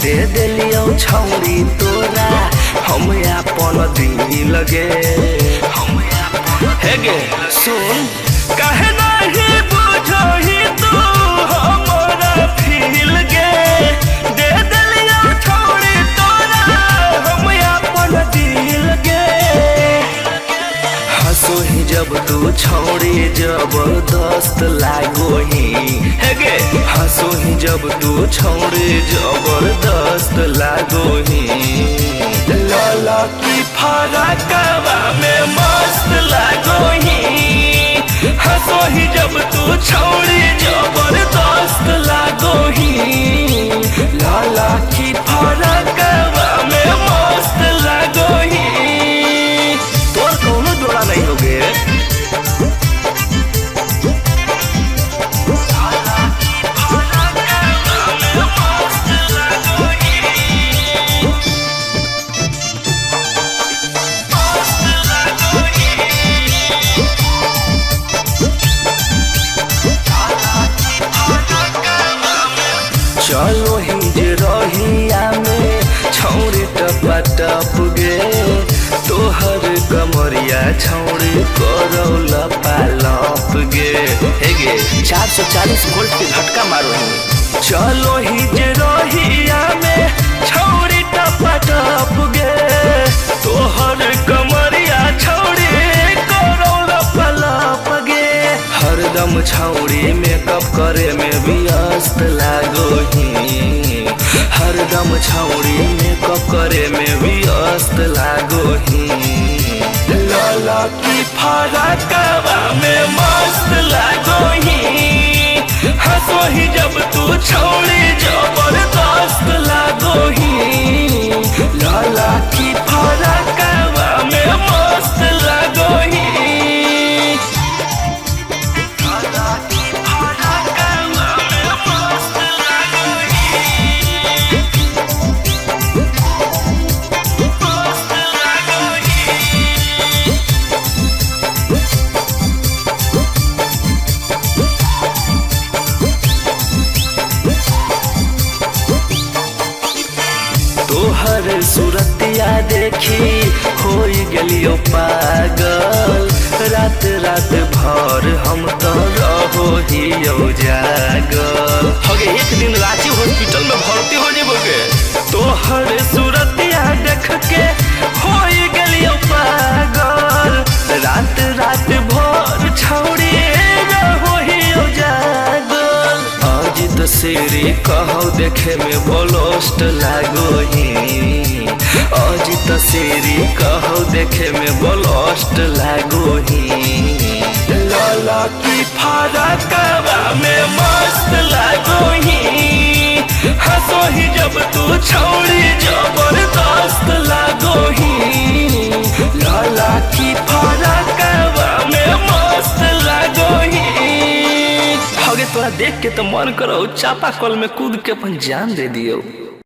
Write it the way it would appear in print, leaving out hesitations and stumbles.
दे दिलियो छौरी तोरा हम अपन दिल गे हे गे सुन काहे नहीं बुझही तू हमरा फील गे दे दिलियो छौरी तोरा हम अपन दिल गे हंसोही जब तू छौरी जबरदस्त लागोही हे गे हंसोही जब तू छौरी जबरदस्त लागोही लाला की फरकवा में मस्त लागोही हंसोही जब तू छौरी जबरदस्त लागोही लाला की फरकवा में मस्त लागोही तोर कौनो जोड़ा नहीं होगे चलो ही जे रहिया में छौरी टपा टप गे तोहर कमरिया छौरी करौला पालप गे हे गे 440 वोल्ट के झटका मारो ही चलो ही जे रहिया में छौरी टपा टप गे तोहर कमरिया छौरी करौला पालप गे हरदम छौरी मेकअप करे में व्यस्त लागोही हरदम छौरी मेकअप करे में व्यस्त लागोही लाला की फरकवा में मस्त लागोही हंसोही जब तू छौरी जबरदस्त लागोही लाला की फरकवा में मस्त लागोही तोहर सूरतिया देखी होई गेलियो पागल रात रात भर हम तो रहो ही जागल होगे एक दिन रांची हॉस्पिटल में भर्ती हो जेबोगे तोहर सूरतिया देख के होई गेलियो पागल रात रात भर छौरी रहो ही जागल अजित शेरी कहो देखे में बोलोस्ट लागोही अजित शेरी कहो देखे में बोलोस्ट लागोही लाला की फरकवा में मस्त लागोही हंसोही जब तू छौरी जबरदस्त लागोही लाला की फरकवा में मस्त लागोही तोरा देख के तो मन करो चापा कल में कूद के अपन जान दे दियो।